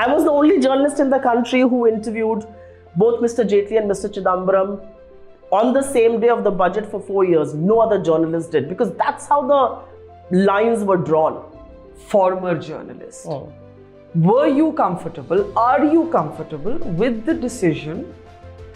I was the only journalist in the country who interviewed both Mr. Jaitley and Mr. Chidambaram on the same day of the budget for 4 years. No other journalist did, because that's how the lines were drawn. Former journalist. Were you comfortable, are you comfortable with the decision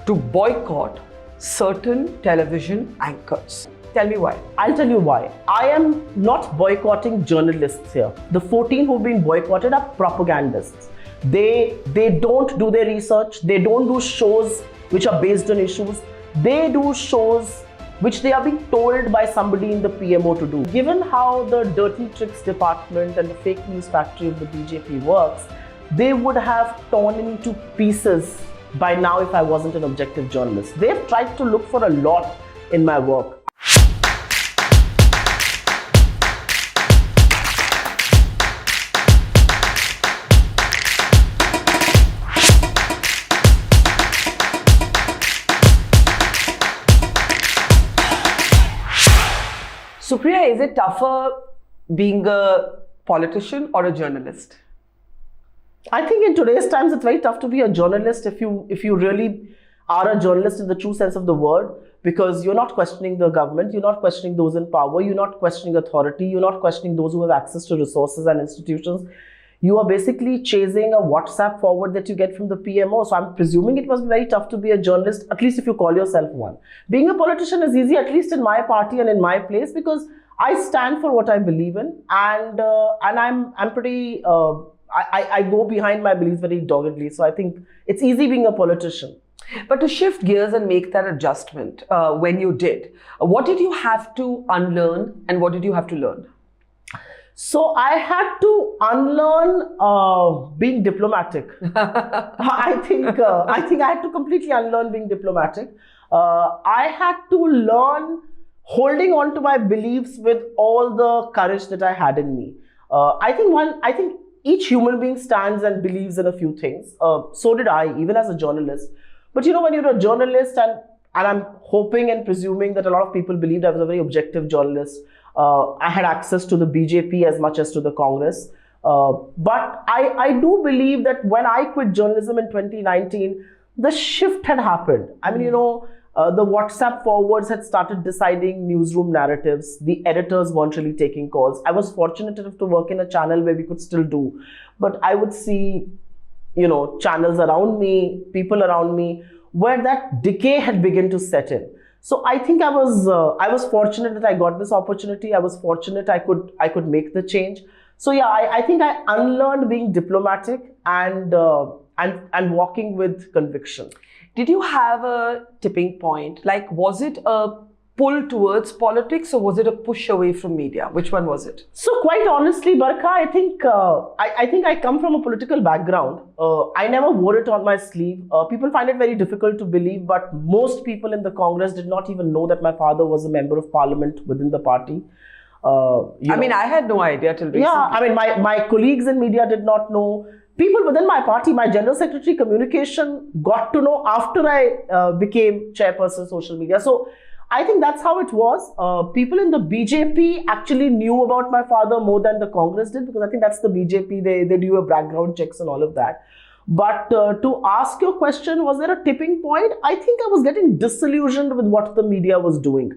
to boycott certain television anchors? Tell me why. I'll tell you why. I am not boycotting journalists here. The 14 who've been boycotted are propagandists. They don't do their research. They don't do shows which are based on issues. They do shows which they are being told by somebody in the PMO to do. Given how the dirty tricks department and the fake news factory of the BJP works, they would have torn me to pieces by now if I wasn't an objective journalist. They've tried to look for a lot in my work. Supriya, is it tougher being a politician or a journalist? I think in today's times, it's very tough to be a journalist if you really are a journalist in the true sense of the word, because you're not questioning the government, you're not questioning those in power, you're not questioning authority, you're not questioning those who have access to resources and institutions. You are basically chasing a WhatsApp forward that you get from the PMO. So I'm presuming it must be very tough to be a journalist, at least if you call yourself one. Being a politician is easy, at least in my party and in my place, because I stand for what I believe in, and I'm pretty. I go behind my beliefs very doggedly. So I think it's easy being a politician. But to shift gears and make that adjustment, when you did, what did you have to unlearn and what did you have to learn? So I had to unlearn being diplomatic. I think I had to completely unlearn being diplomatic. I had to learn holding on to my beliefs with all the courage that I had in me. I think each human being stands and believes in a few things. So did I, even as a journalist. But you know, when you're a journalist, and I'm hoping and presuming that a lot of people believed I was a very objective journalist. I had access to the BJP as much as to the Congress. But I do believe that when I quit journalism in 2019, the shift had happened. I mean, you know, the WhatsApp forwards had started deciding newsroom narratives. The editors weren't really taking calls. I was fortunate enough to work in a channel where we could still do. But I would see, you know, channels around me, people around me, where that decay had begun to set in. So I think I was fortunate that I got this opportunity. I was fortunate I could make the change. So yeah, I think I unlearned being diplomatic and walking with conviction. Did you have a tipping point? Like, was it a pull towards politics or was it a push away from media? Which one was it? So quite honestly, Barkha, I think I come from a political background. I never wore it on my sleeve. People find it very difficult to believe, but most people in the Congress did not even know that my father was a member of parliament within the party. I mean, I had no idea till recently. Yeah, I mean, my colleagues in media did not know. People within my party, my General Secretary Communication got to know after I became chairperson social media. So I think that's how it was. People in the BJP actually knew about my father more than the Congress did, because I think that's the BJP. They do a background checks and all of that. But to ask your question, was there a tipping point? I think I was getting disillusioned with what the media was doing.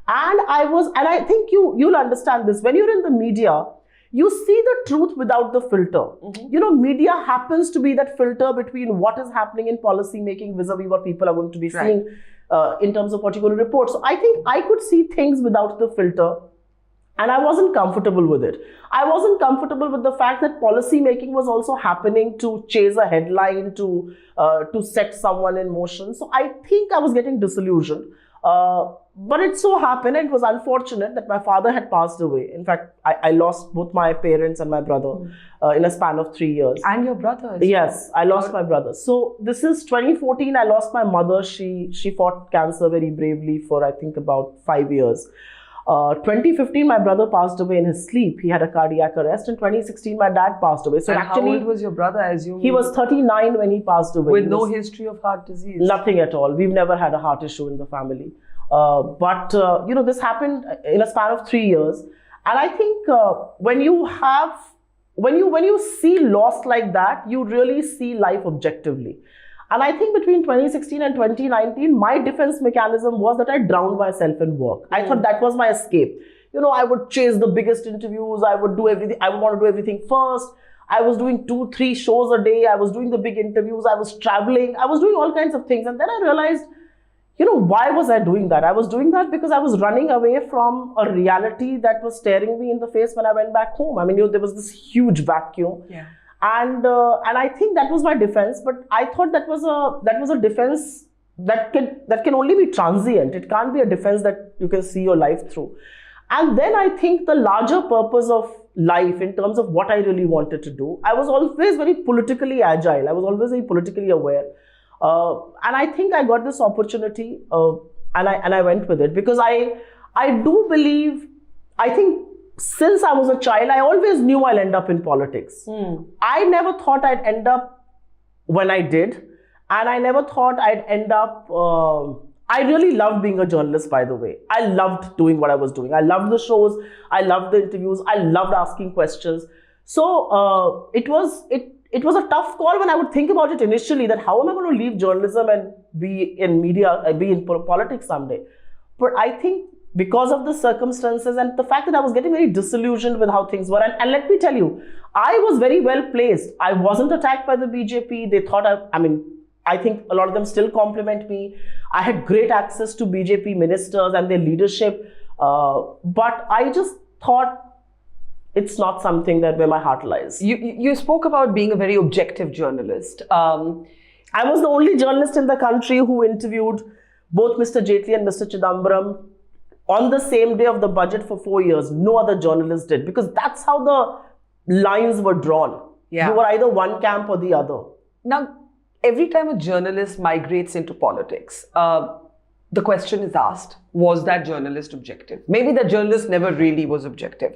And I think you'll understand this. When you're in the media, you see the truth without the filter. Mm-hmm. You know, media happens to be that filter between what is happening in policy making vis-a-vis what people are going to be seeing in terms of what you're going to report. So I think I could see things without the filter, and I wasn't comfortable with it. I wasn't comfortable with the fact that policy making was also happening to chase a headline, to set someone in motion. So I think I was getting disillusioned. But it so happened, and it was unfortunate that my father had passed away. In fact, I lost both my parents and my brother in a span of 3 years. And your brother? Yes, I lost my brother. So this is 2014. I lost my mother. She fought cancer very bravely for, I think, about 5 years. 2015, my brother passed away in his sleep. He had a cardiac arrest. In 2016, my dad passed away. So and actually, how old was your brother? I assume he was 39 when he passed away. With no history of heart disease? Nothing at all. We've never had a heart issue in the family. But you know, this happened in a span of 3 years. And I think when you have when you see loss like that, you really see life objectively. And I think between 2016 and 2019, my defense mechanism was that I drowned myself in work. I thought that was my escape. I would chase the biggest interviews. I would do everything. I would want to do everything first. I was doing 2-3 shows a day. I was doing the big interviews. I was traveling. I was doing all kinds of things. And then I realized, why was I doing that? I was doing that because I was running away from a reality that was staring me in the face when I went back home. I mean, there was this huge vacuum. Yeah. And I think that was my defense. But I thought that was a defense that can only be transient. It can't be a defense that you can see your life through. And then I think the larger purpose of life in terms of what I really wanted to do, I was always very politically agile. I was always very politically aware. And I think I got this opportunity and I went with it because I do believe, I think since I was a child, I always knew I'll end up in politics. I never thought I'd end up when I did. And I never thought I'd end up... I really loved being a journalist, by the way. I loved doing what I was doing. I loved the shows. I loved the interviews. I loved asking questions. So it was a tough call when I would think about it initially, that how am I going to leave journalism and be in media, be in politics someday? But I think because of the circumstances and the fact that I was getting very disillusioned with how things were. And let me tell you, I was very well placed. I wasn't attacked by the BJP. They thought I think a lot of them still compliment me. I had great access to BJP ministers and their leadership. But I just thought it's not something where my heart lies. You spoke about being a very objective journalist. I was the only journalist in the country who interviewed both Mr. Jaitley and Mr. Chidambaram on the same day of the budget for 4 years. No other journalist did, because that's how the lines were drawn. Yeah. You were either one camp or the other. Now, every time a journalist migrates into politics, the question is asked, was that journalist objective? Maybe that journalist never really was objective.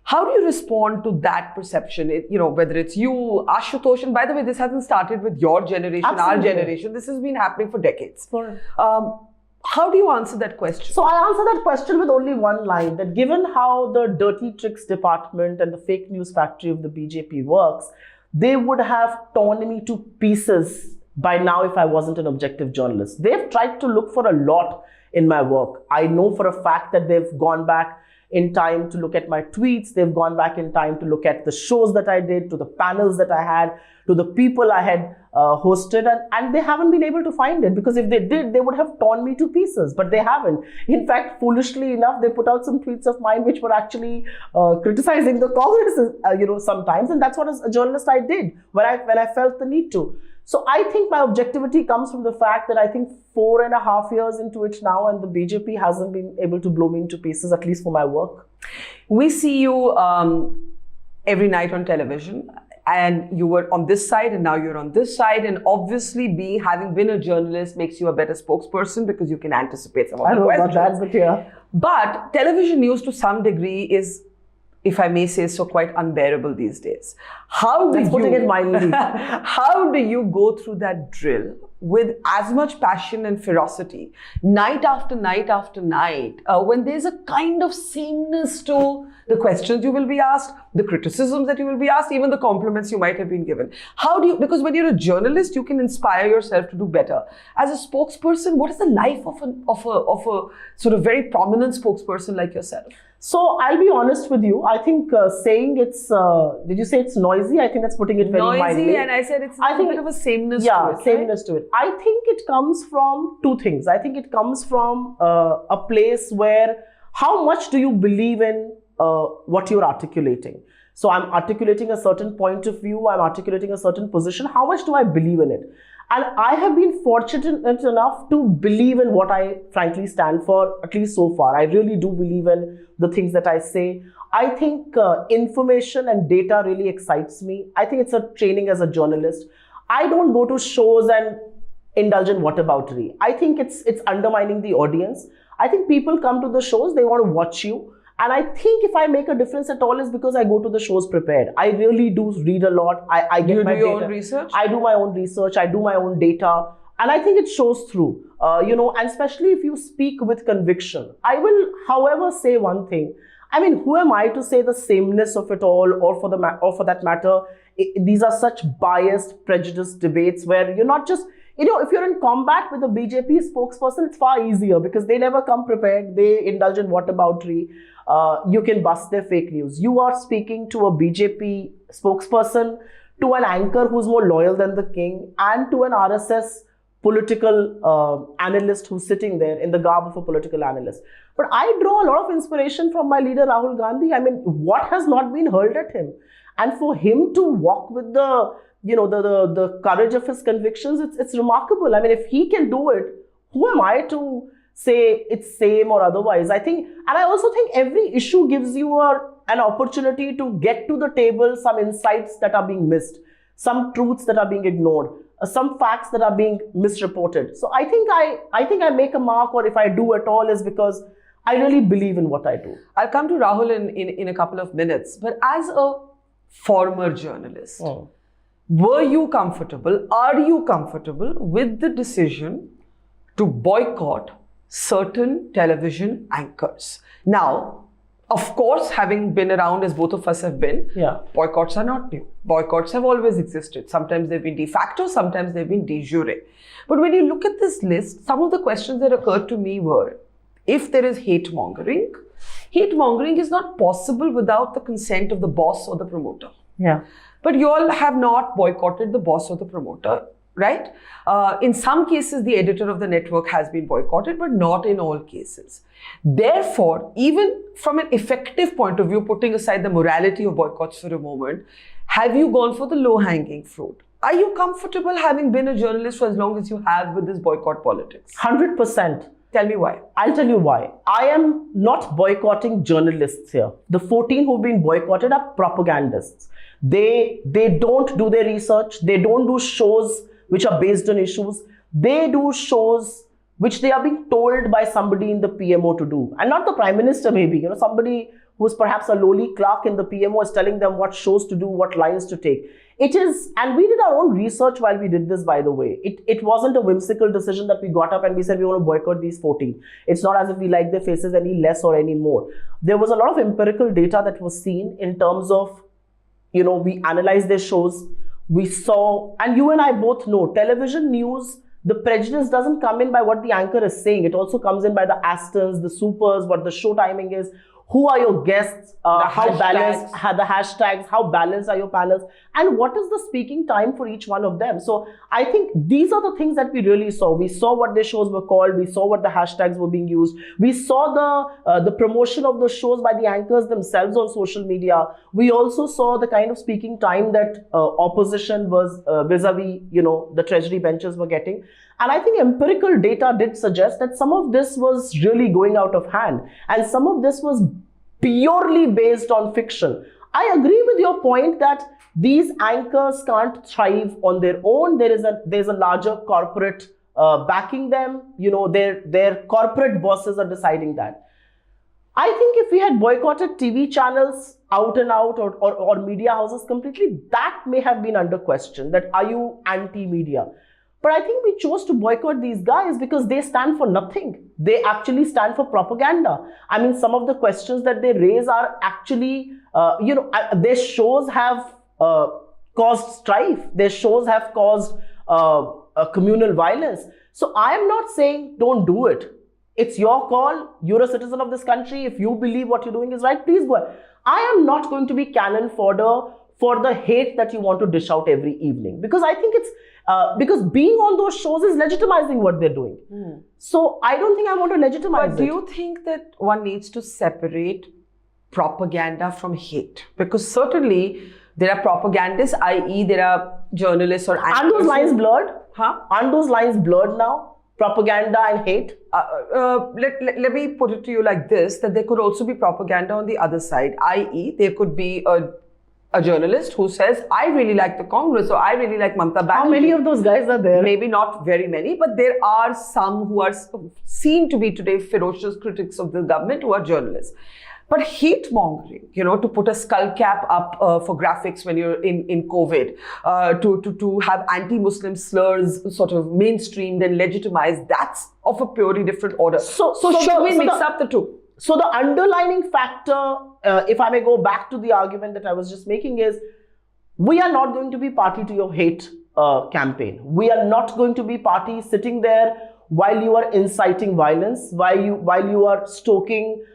How do you respond to that perception? Whether it's you, Ashutosh, and by the way, this hasn't started with your generation, Absolutely. Our generation. This has been happening for decades. Sure. How do you answer that question? So I answer that question with only one line, that given how the dirty tricks department and the fake news factory of the BJP works, they would have torn me to pieces by now if I wasn't an objective journalist. They've tried to look for a lot in my work. I know for a fact that they've gone back in time to look at my tweets. They've gone back in time to look at the shows that I did, to the panels that I had, to the people I had hosted, and they haven't been able to find it, because if they did, they would have torn me to pieces, but they haven't. In fact, foolishly enough, they put out some tweets of mine which were actually criticizing the Congress, sometimes, and that's what as a journalist I did when I felt the need to. So I think my objectivity comes from the fact that I think 4.5 years into it now, and the BJP hasn't been able to blow me into pieces, at least for my work. We see you every night on television, and you were on this side and now you're on this side, and obviously having been a journalist makes you a better spokesperson because you can anticipate some of the questions. I don't know about that, but yeah. But television news to some degree is, if I may say so, quite unbearable these days. Putting it mildly. How do you go through that drill with as much passion and ferocity, night after night after night, when there's a kind of sameness to the questions you will be asked, the criticisms that you will be asked, even the compliments you might have been given? Because when you're a journalist, you can inspire yourself to do better. As a spokesperson, what is the life of a sort of very prominent spokesperson like yourself? So I'll be honest with you. I think saying it's, did you say it's noisy? I think that's putting it very mildly. Noisy, and I said it's a bit of a sameness to it. Yeah, sameness to it. I think it comes from two things. I think it comes from a place where, how much do you believe in what you're articulating? So I'm articulating a certain point of view, I'm articulating a certain position. How much do I believe in it? And I have been fortunate enough to believe in what I frankly stand for, at least so far. I really do believe in the things that I say. I think information and data really excites me. I think it's a training as a journalist. I don't go to shows and indulge in whataboutery. I think it's undermining the audience. I think people come to the shows, they want to watch you. And I think if I make a difference at all, is because I go to the shows prepared. I really do read a lot. I get my data. You do your own research? I do my own research. I do my own data. And I think it shows through, and especially if you speak with conviction. I will, however, say one thing. I mean, who am I to say the sameness of it all, or for that matter, these are such biased, prejudiced debates where you're not just, if you're in combat with a BJP spokesperson, it's far easier because they never come prepared. They indulge in whataboutery. You can bust their fake news. You are speaking to a BJP spokesperson, to an anchor who's more loyal than the king, and to an RSS political analyst who's sitting there in the garb of a political analyst. But I draw a lot of inspiration from my leader Rahul Gandhi. I mean, what has not been hurled at him? And for him to walk with the courage of his convictions, it's remarkable. I mean, if he can do it, who am I to say it's same or otherwise? I think, and I also think every issue gives you an opportunity to get to the table some insights that are being missed, some truths that are being ignored, some facts that are being misreported. So I think I make a mark, or if I do at all, is because I really believe in what I do. I'll come to Rahul in a couple of minutes. But as a former journalist, were you comfortable, are you comfortable with the decision to boycott certain television anchors? Now, of course, having been around as both of us have been, boycotts are not new. Boycotts have always existed. Sometimes they've been de facto, sometimes they've been de jure. But when you look at this list, some of the questions that occurred to me were, if there is hate mongering is not possible without the consent of the boss or the promoter. Yeah. But you all have not boycotted the boss or the promoter, right? In some cases, the editor of the network has been boycotted, but not in all cases. Therefore, even from an effective point of view, putting aside the morality of boycotts for a moment, have you gone for the low-hanging fruit? Are you comfortable, having been a journalist for as long as you have, with this boycott politics? 100%. Tell me why. I'll tell you why. I am not boycotting journalists here. The 14 who've been boycotted are propagandists. They don't do their research. They don't do shows which are based on issues. They do shows which they are being told by somebody in the PMO to do. And not the Prime Minister, maybe. Somebody who's perhaps a lowly clerk in the PMO is telling them what shows to do, what lines to take. It is, and we did our own research while we did this, by the way. It wasn't a whimsical decision that we got up and we said we want to boycott these 14. It's not as if we like their faces any less or any more. There was a lot of empirical data that was seen in terms of, we analyzed their shows. We saw, and you and I both know, television news, the prejudice doesn't come in by what the anchor is saying. It also comes in by the Astons, the supers, what the show timing is. Who are your guests? How balanced? The hashtags? How balanced are your panels? And what is the speaking time for each one of them? So I think these are the things that we really saw. We saw what their shows were called. We saw what the hashtags were being used. We saw the promotion of the shows by the anchors themselves on social media. We also saw the kind of speaking time that opposition was vis-a-vis, the treasury benches were getting. And I think empirical data did suggest that some of this was really going out of hand. And some of this was purely based on fiction. I agree with your point that these anchors can't thrive on their own. There's a larger corporate backing them. Their corporate bosses are deciding that. I think if we had boycotted TV channels out and out, or media houses completely, that may have been under question. That, are you anti-media? But I think we chose to boycott these guys because they stand for nothing. They actually stand for propaganda. I mean, some of the questions that they raise are actually, their shows have caused strife. Their shows have caused communal violence. So I am not saying don't do it. It's your call. You're a citizen of this country. If you believe what you're doing is right, please go ahead. I am not going to be cannon fodder for the hate that you want to dish out every evening, because I think it's because being on those shows is legitimizing what they're doing. So I don't think I want to legitimize it. But do you think that one needs to separate propaganda from hate? Because certainly there are propagandists, i.e. there are journalists or anchors. Aren't those lines blurred? Huh? Aren't those lines blurred now? Propaganda and hate? Let me put it to you like this, that there could also be propaganda on the other side, i.e. there could be a journalist who says, I really like the Congress, or I really like Mamata Banerjee. How many of those guys are there? Maybe not very many, but there are some who are seen to be today ferocious critics of the government who are journalists. But hate mongering, to put a skull cap up for graphics when you're in COVID, to have anti-Muslim slurs sort of mainstreamed and legitimized, that's of a purely different order. So should we mix up the two? So the underlining factor, if I may go back to the argument that I was just making, is we are not going to be party to your hate campaign. We are not going to be party sitting there while you are inciting violence, while you are stoking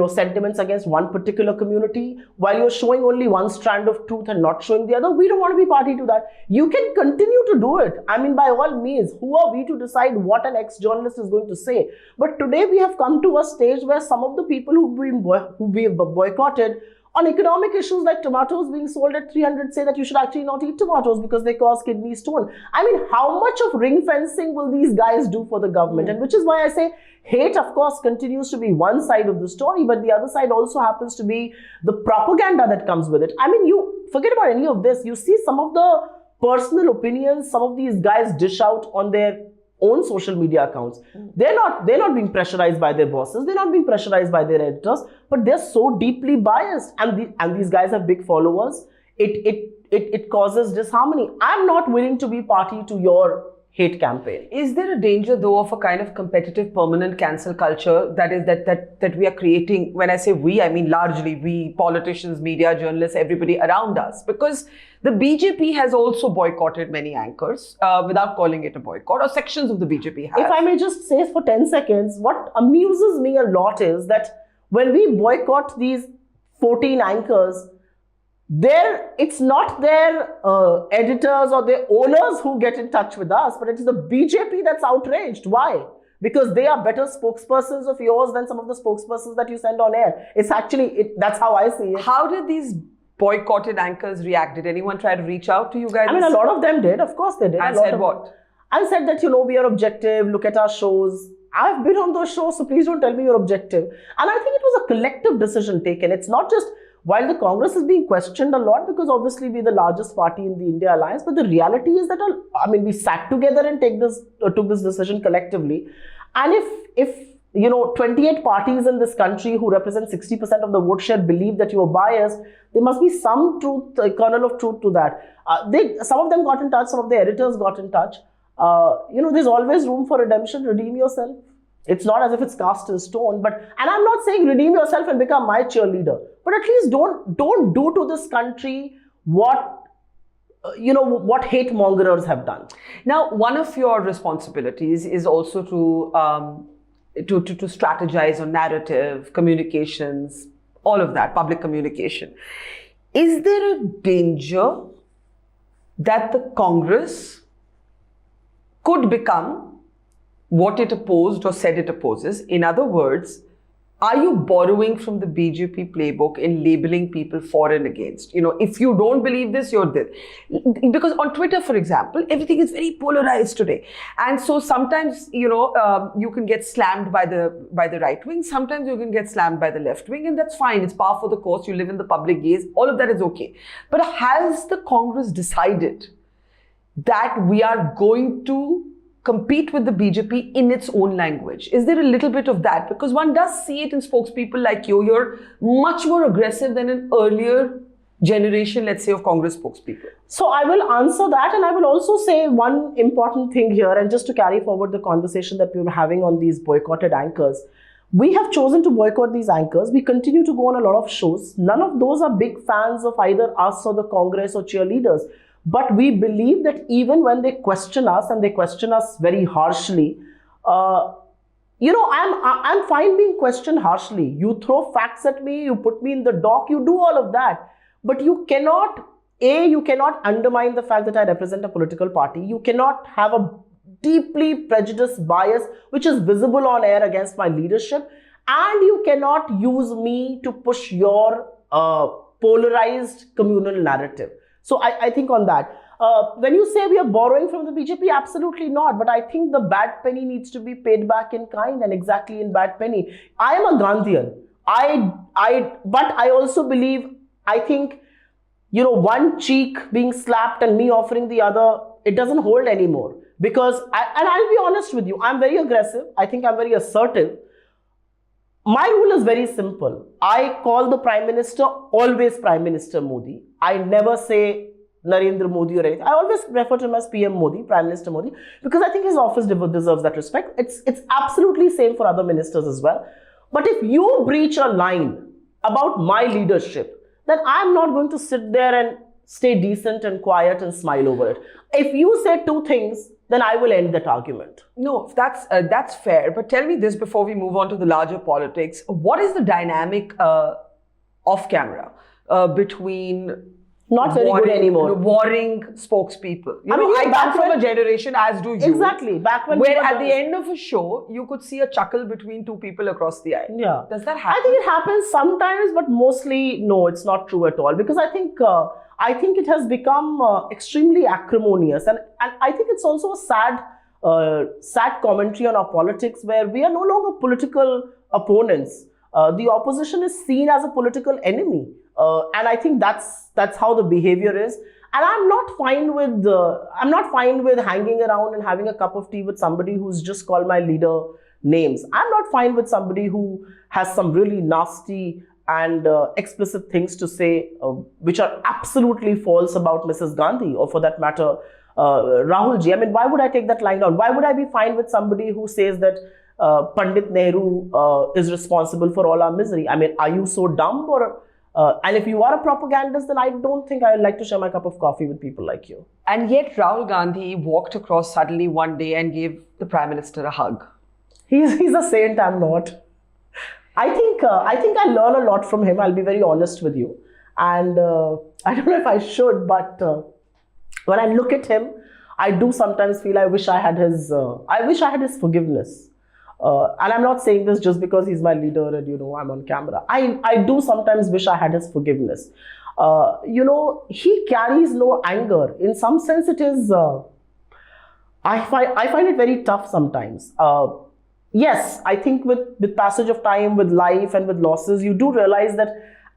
sentiments against one particular community, while you're showing only one strand of truth and not showing the other. We don't want to be party to that. You can continue to do it. I mean, by all means, who are we to decide what an ex-journalist is going to say? But today we have come to a stage where some of the people who we have boycotted on economic issues like tomatoes being sold at 300 say that you should actually not eat tomatoes because they cause kidney stone. I mean, how much of ring fencing will these guys do for the government? And which is why I say hate, of course, continues to be one side of the story, but the other side also happens to be the propaganda that comes with it. I mean, you forget about any of this. You see some of the personal opinions some of these guys dish out on their own social media accounts. They're not being pressurized by their bosses. They're not being pressurized by their editors, but they're so deeply biased. And these guys have big followers. It causes disharmony. I'm not willing to be party to your hate campaign. Is there a danger, though, of a kind of competitive permanent cancel culture that we are creating? When I say we, I mean largely we, politicians, media, journalists, everybody around us. Because the BJP has also boycotted many anchors without calling it a boycott, or sections of the BJP have. If I may just say for 10 seconds, what amuses me a lot is that when we boycott these 14 anchors, it's not their editors or their owners who get in touch with us, but it is the BJP that's outraged. Why? Because they are better spokespersons of yours than some of the spokespersons that you send on air. It's actually, that's how I see it. How did these boycotted anchors react? Did anyone try to reach out to you guys? I mean, a lot of them did. Of course they did. And said what? I said that, we are objective. Look at our shows. I've been on those shows, so please don't tell me you're objective. And I think it was a collective decision taken. It's not just while the Congress is being questioned a lot, because obviously we're the largest party in the India Alliance, but the reality is that, we sat together and took this decision collectively. And if 28 parties in this country who represent 60% of the vote share believe that you are biased, there must be some truth, a kernel of truth to that. Some of them got in touch, some of the editors got in touch. There's always room for redemption. Redeem yourself. It's not as if it's cast in stone, and I'm not saying redeem yourself and become my cheerleader, but at least don't do to this country what hate mongers have done. Now, one of your responsibilities is also to strategize on narrative, communications, all of that, public communication. Is there a danger that the Congress could become what it opposed or said it opposes? In other words, are you borrowing from the BJP playbook in labeling people for and against? If you don't believe this, you're this. Because on Twitter, for example, everything is very polarized today. And so sometimes, you can get slammed by the right wing. Sometimes you can get slammed by the left wing. And that's fine. It's par for the course. You live in the public gaze. All of that is okay. But has the Congress decided that we are going to compete with the BJP in its own language? Is there a little bit of that? Because one does see it in spokespeople like you. You're much more aggressive than an earlier generation, let's say, of Congress spokespeople. So I will answer that, and I will also say one important thing here, and just to carry forward the conversation that we were having on these boycotted anchors. We have chosen to boycott these anchors. We continue to go on a lot of shows. None of those are big fans of either us or the Congress or cheerleaders. But we believe that even when they question us, and they question us very harshly, I'm fine being questioned harshly. You throw facts at me, you put me in the dock, you do all of that. But you cannot undermine the fact that I represent a political party. You cannot have a deeply prejudiced bias which is visible on air against my leadership. And you cannot use me to push your polarized communal narrative. So I think on that. When you say we are borrowing from the BJP, absolutely not. But I think the bad penny needs to be paid back in kind, and exactly in bad penny. I am a Gandhian. But I also believe, I think, one cheek being slapped and me offering the other, it doesn't hold anymore. Because, and I'll be honest with you, I'm very aggressive. I think I'm very assertive. My rule is very simple. I call the Prime Minister always Prime Minister Modi. I never say Narendra Modi or anything. I always refer to him as PM Modi, Prime Minister Modi, because I think his office deserves that respect. It's absolutely same for other ministers as well. But if you breach a line about my leadership, then I'm not going to sit there and stay decent and quiet and smile over it. If you say two things, then I will end that argument. No, that's fair. But tell me this before we move on to the larger politics. What is the dynamic off camera between not very good anymore. Warring spokespeople. I come from a generation, as do you. Exactly. Back when where at the end of a show, you could see a chuckle between two people across the aisle. Yeah. Does that happen? I think it happens sometimes, but mostly, no, it's not true at all. Because I think it has become extremely acrimonious. And I think it's also a sad commentary on our politics, where we are no longer political opponents. The opposition is seen as a political enemy. And I think that's how the behavior is. And I'm not fine with hanging around and having a cup of tea with somebody who's just called my leader names. I'm not fine with somebody who has some really nasty and explicit things to say, which are absolutely false about Mrs. Gandhi, or for that matter, Rahul ji. I mean, why would I take that line down? Why would I be fine with somebody who says that Pandit Nehru is responsible for all our misery? I mean, are you so dumb? And if you are a propagandist, then I don't think I would like to share my cup of coffee with people like you. And yet Rahul Gandhi walked across suddenly one day and gave the Prime Minister a hug. He's a saint, I'm not. I think I learn a lot from him, I'll be very honest with you. And I don't know if I should, but when I look at him, I do sometimes feel I wish I had his forgiveness. And I'm not saying this just because he's my leader and, I'm on camera. I do sometimes wish I had his forgiveness. He carries no anger. In some sense, it is, I find it very tough sometimes. Yes, I think with passage of time, with life and with losses, you do realize that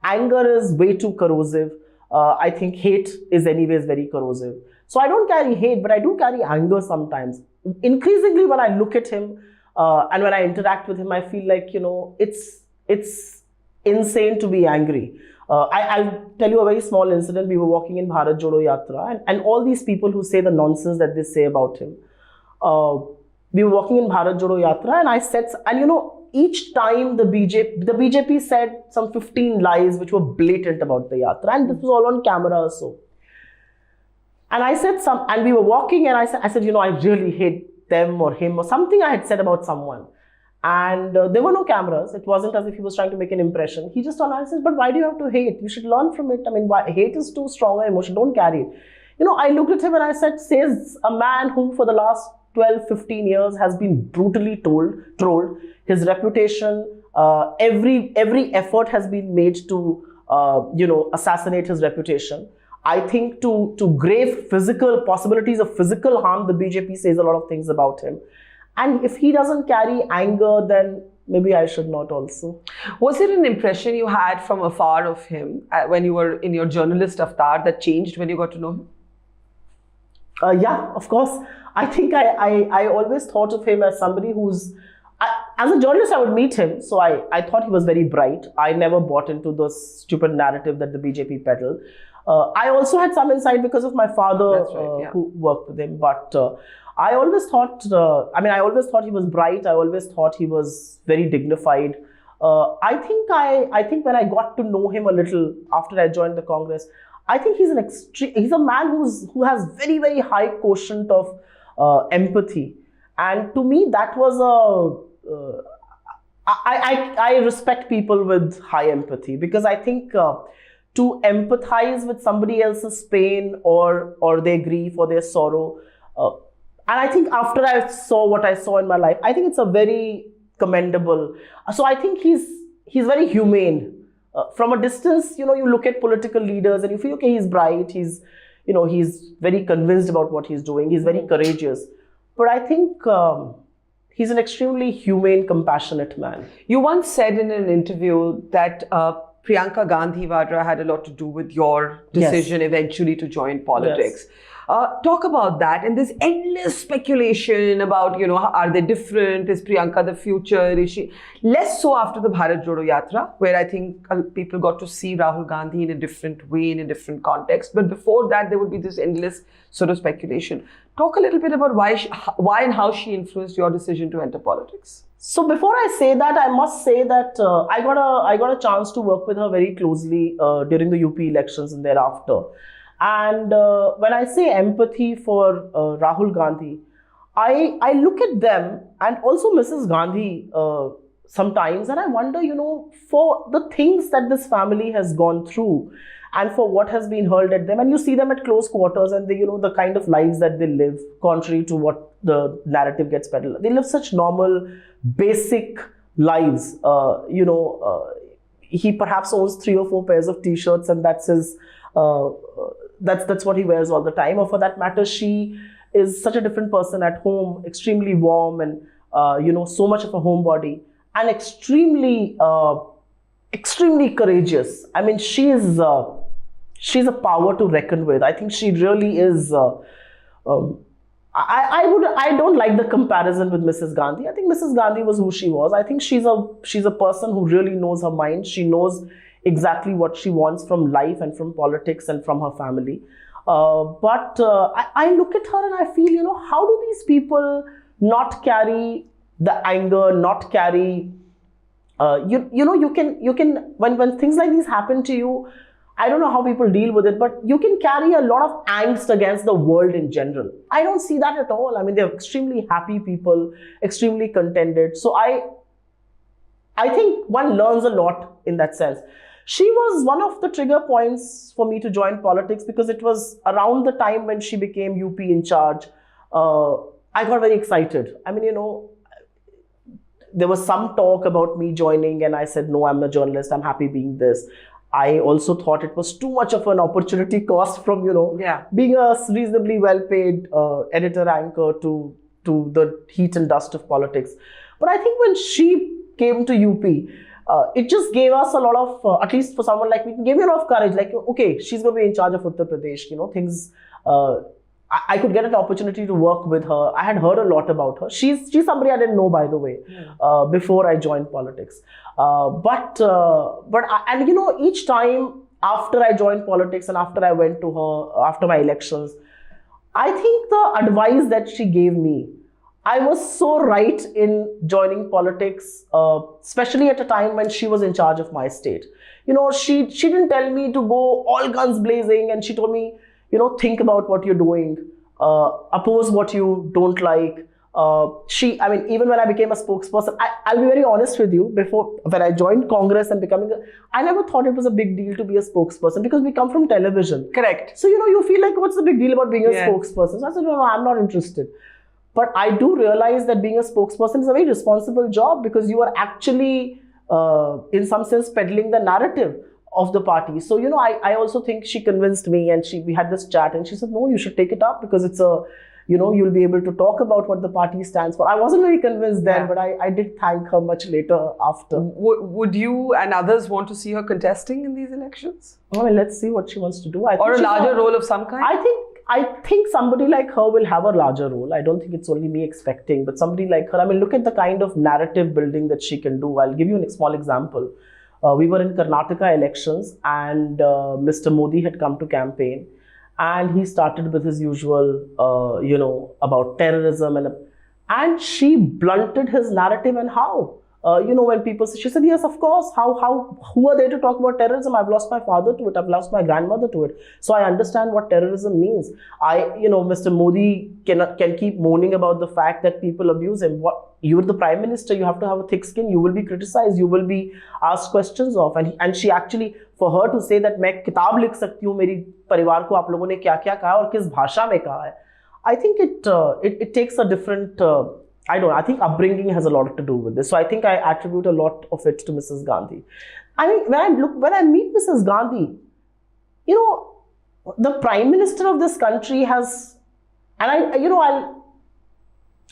anger is way too corrosive. I think hate is anyways very corrosive. So I don't carry hate, but I do carry anger sometimes. Increasingly, when I look at him, and when I interact with him, I feel like, it's insane to be angry. I'll tell you a very small incident. We were walking in Bharat Jodo Yatra, and all these people who say the nonsense that they say about him. We were walking in Bharat Jodo Yatra, and I said, and each time the BJP said some 15 lies which were blatant about the Yatra, and this was all on camera also. And I said and we were walking, and I said, I really hate them or him or something I had said about someone. And there were no cameras. It wasn't as if he was trying to make an impression. He just turned around and said, but why do you have to hate? You should learn from it. I mean, hate is too strong an emotion. Don't carry it. I looked at him and I said, says a man who for the last 12, 15 years has been brutally trolled. His reputation, every effort has been made to, assassinate his reputation. I think to grave possibilities of physical harm, the BJP says a lot of things about him. And if he doesn't carry anger, then maybe I should not also. Was it an impression you had from afar of him when you were in your journalist avatar that changed when you got to know him? Yeah, of course. I think I always thought of him as somebody who's... as a journalist, I would meet him. So I thought he was very bright. I never bought into the stupid narrative that the BJP peddled. I also had some insight because of my father, who worked with him. But I always thought, he was bright. I always thought he was very dignified. I think when I got to know him a little after I joined the Congress, I think he's a man who has very, very high quotient of empathy. And to me, that was I respect people with high empathy, because I think to empathize with somebody else's pain or their grief or their sorrow. And I think after I saw what I saw in my life, I think it's a very commendable. So I think he's very humane. From a distance, you look at political leaders and you feel, okay, he's bright. He's very convinced about what he's doing. He's very courageous. But I think he's an extremely humane, compassionate man. You once said in an interview that Priyanka Gandhi had a lot to do with your decision eventually to join politics. Yes. Talk about that. And this endless speculation about, are they different? Is Priyanka the future? Is she? Less so after the Bharat Jodo Yatra, where I think people got to see Rahul Gandhi in a different way, in a different context. But before that, there would be this endless sort of speculation. Talk a little bit about why and how she influenced your decision to enter politics. So before I say that, I must say that I got a chance to work with her very closely during the UP elections and thereafter. And when I say empathy for Rahul Gandhi, I look at them and also Mrs. Gandhi sometimes, and I wonder, for the things that this family has gone through and for what has been hurled at them, and you see them at close quarters, and they, the kind of lives that they live, contrary to what the narrative gets peddled. They live such normal, basic lives. He perhaps owns 3 or 4 pairs of t-shirts, and that's his. That's what he wears all the time. Or for that matter, she is such a different person at home, extremely warm and so much of a homebody, and extremely courageous. I mean, she's a power to reckon with. I think she really is. I don't like the comparison with Mrs. Gandhi. I think Mrs. Gandhi was who she was. I think she's a person who really knows her mind. She knows exactly what she wants from life and from politics and from her family. But I look at her and I feel, how do these people not carry the anger, not carry, you can when things like these happen to you, I don't know how people deal with it, but you can carry a lot of angst against the world in general. I don't see that at all. I mean, they're extremely happy people, extremely contented. So I think one learns a lot in that sense. She was one of the trigger points for me to join politics because it was around the time when she became UP in charge. I got very excited. I mean, there was some talk about me joining and I said, no, I'm a journalist. I'm happy being this. I also thought it was too much of an opportunity cost from, being a reasonably well-paid editor anchor to the heat and dust of politics. But I think when she came to UP, it just gave us a lot of, at least for someone like me, it gave me a lot of courage. Like, okay, she's going to be in charge of Uttar Pradesh, things. I could get an opportunity to work with her. I had heard a lot about her. She's somebody I didn't know, by the way, before I joined politics. Each time after I joined politics and after I went to her, after my elections, I think the advice that she gave me, I was so right in joining politics, especially at a time when she was in charge of my state. She didn't tell me to go all guns blazing, and she told me, think about what you're doing, oppose what you don't like. Even when I became a spokesperson, I'll be very honest with you, when I joined Congress and I never thought it was a big deal to be a spokesperson because we come from television. Correct. So, you feel like, what's the big deal about being a spokesperson? So I said, no, I'm not interested. But I do realize that being a spokesperson is a very responsible job because you are actually, in some sense, peddling the narrative of the party. So, I also think she convinced me, and we had this chat and she said, no, you should take it up because it's you'll be able to talk about what the party stands for. I wasn't very convinced then, but I did thank her much later after. Would you and others want to see her contesting in these elections? Well, let's see what she wants to do. Or a larger role of some kind? I think somebody like her will have a larger role. I don't think it's only me expecting, but somebody like her, look at the kind of narrative building that she can do. I'll give you a small example. We were in Karnataka elections and Mr. Modi had come to campaign and he started with his usual, about terrorism and she blunted his narrative and how. When people say, she said, yes, of course, who are they to talk about terrorism? I've lost my father to it. I've lost my grandmother to it. So I understand what terrorism means. Mr. Modi can keep moaning about the fact that people abuse him. You're the prime minister, you have to have a thick skin, you will be criticized, you will be asked questions of. And she actually, for her to say that मैं किताब लिख सकती हूँ मेरी परिवार को आप लोगों ने क्या-क्या कहा और किस भाषा में कहा है. I think it takes a different, I think upbringing has a lot to do with this. So I think I attribute a lot of it to Mrs. Gandhi. I mean, when I meet Mrs. Gandhi, the Prime Minister of this country has, and I don't know,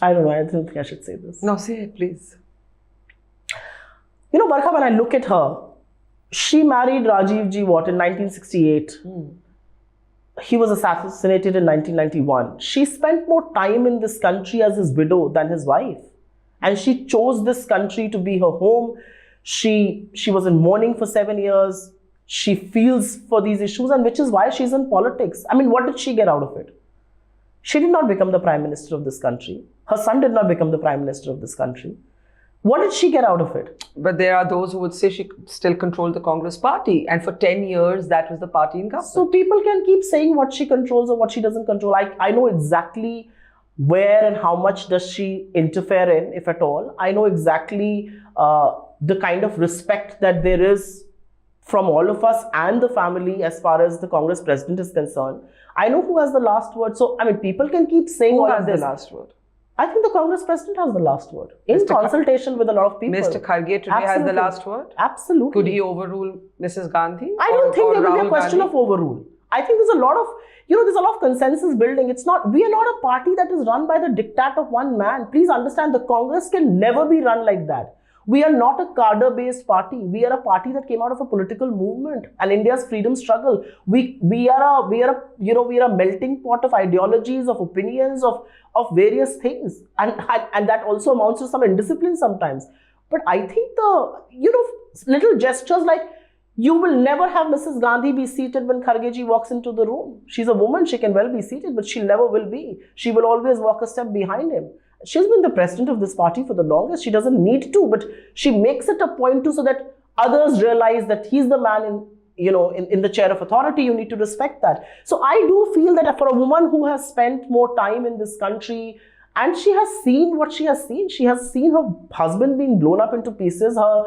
I don't think I should say this. No, say it, please. Barkha, when I look at her, she married Rajiv Ji in 1968. He was assassinated in 1991. She spent more time in this country as his widow than his wife. And she chose this country to be her home. She was in mourning for 7 years. She feels for these issues, and which is why she's in politics. I mean, what did she get out of it? She did not become the Prime Minister of this country. Her son did not become the Prime Minister of this country. What did she get out of it? But there are those who would say she still controlled the Congress party. And for 10 years, that was the party in government. So people can keep saying what she controls or what she doesn't control. I know exactly where and how much does she interfere in, if at all. I know exactly the kind of respect that there is from all of us and the family as far as the Congress president is concerned. I know who has the last word. So, I mean, people can keep saying who all has of this. The last word? I think the Congress president has the last word in consultation with a lot of people. Mr. Kharge today has the last word? Absolutely. Could he overrule Mrs. Gandhi? I don't think there will be a question of overrule. I think there's a lot of, there's a lot of consensus building. We are not a party that is run by the diktat of one man. Please understand, the Congress can never be run like that. We are not a cadre-based party. We are a party that came out of a political movement and India's freedom struggle. We are a melting pot of ideologies, of opinions, of various things, and that also amounts to some indiscipline sometimes. But I think the little gestures like, you will never have Mrs. Gandhi be seated when Kharge walks into the room. She's a woman, she can well be seated, but she never will be. She will always walk a step behind him. She's been the president of this party for the longest. She doesn't need to, but she makes it a point to so that others realize that he's the man in the chair of authority. You need to respect that. So I do feel that for a woman who has spent more time in this country and she has seen what she has seen her husband being blown up into pieces, her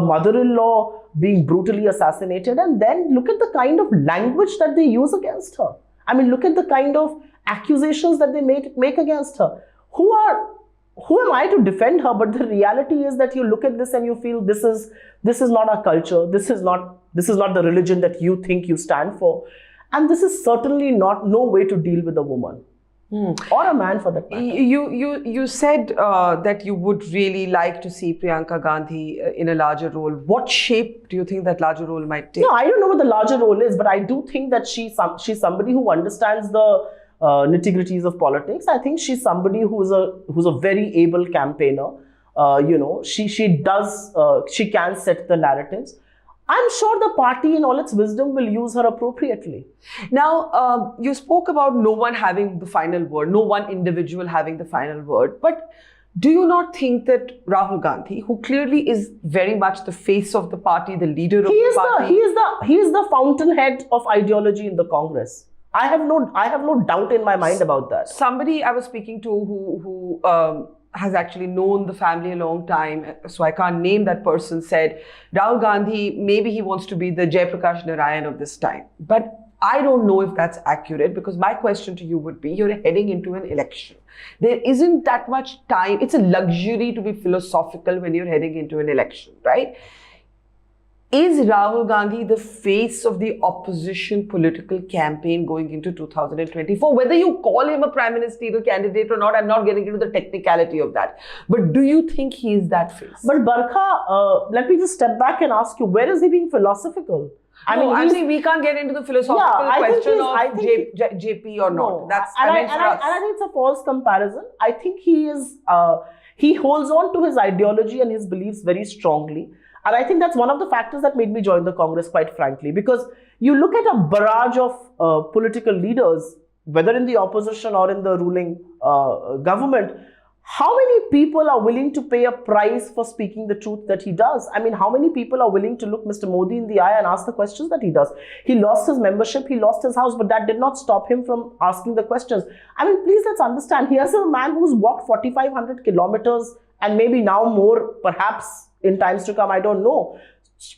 mother-in-law being brutally assassinated, and then look at the kind of language that they use against her. I mean, look at the kind of accusations that they make against her. Who am I to defend her? But the reality is that you look at this and you feel this is not our culture. This is not the religion that you think you stand for. And this is certainly no way to deal with a woman. Or a man for that matter. You said that you would really like to see Priyanka Gandhi in a larger role. What shape do you think that larger role might take? No, I don't know what the larger role is, but I do think that she's somebody who understands the nitty-gritties of politics. I think she's somebody who's a very able campaigner. She can set the narratives. I'm sure the party in all its wisdom will use her appropriately. Now, you spoke about no one having the final word, no one individual having the final word. But do you not think that Rahul Gandhi, who clearly is very much the face of the party, the leader of the party... He is the fountainhead of ideology in the Congress. I have no doubt in my mind about that. Somebody I was speaking to who has actually known the family a long time, so I can't name that person, said, Rahul Gandhi, maybe he wants to be the Jaiprakash Narayan of this time. But I don't know if that's accurate, because my question to you would be, you're heading into an election. There isn't that much time. It's a luxury to be philosophical when you're heading into an election, right? Is Rahul Gandhi the face of the opposition political campaign going into 2024? Whether you call him a prime ministerial candidate or not, I'm not getting into the technicality of that. But do you think he is that face? But Barkha, let me just step back and ask you, where is he being philosophical? I'm saying we can't get into the philosophical question of JP or not. I think it's a false comparison. I think he holds on to his ideology and his beliefs very strongly. And I think that's one of the factors that made me join the Congress, quite frankly, because you look at a barrage of political leaders, whether in the opposition or in the ruling government, how many people are willing to pay a price for speaking the truth that he does? I mean, how many people are willing to look Mr. Modi in the eye and ask the questions that he does? He lost his membership, he lost his house, but that did not stop him from asking the questions. I mean, please, let's understand, here's a man who's walked 4,500 kilometers and maybe now more, perhaps in times to come, I don't know,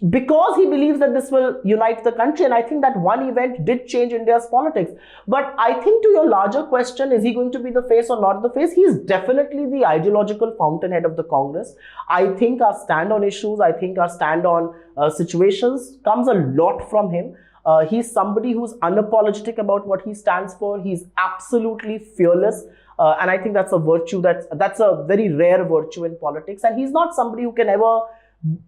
because he believes that this will unite the country. And I think that one event did change India's politics. But I think to your larger question, is he going to be the face or not the face? He's definitely the ideological fountainhead of the Congress. I think our stand on issues, I think our stand on situations comes a lot from him. He's somebody who's unapologetic about what he stands for. He's absolutely fearless. And I think that's a virtue, that's a very rare virtue in politics. And he's not somebody who can ever,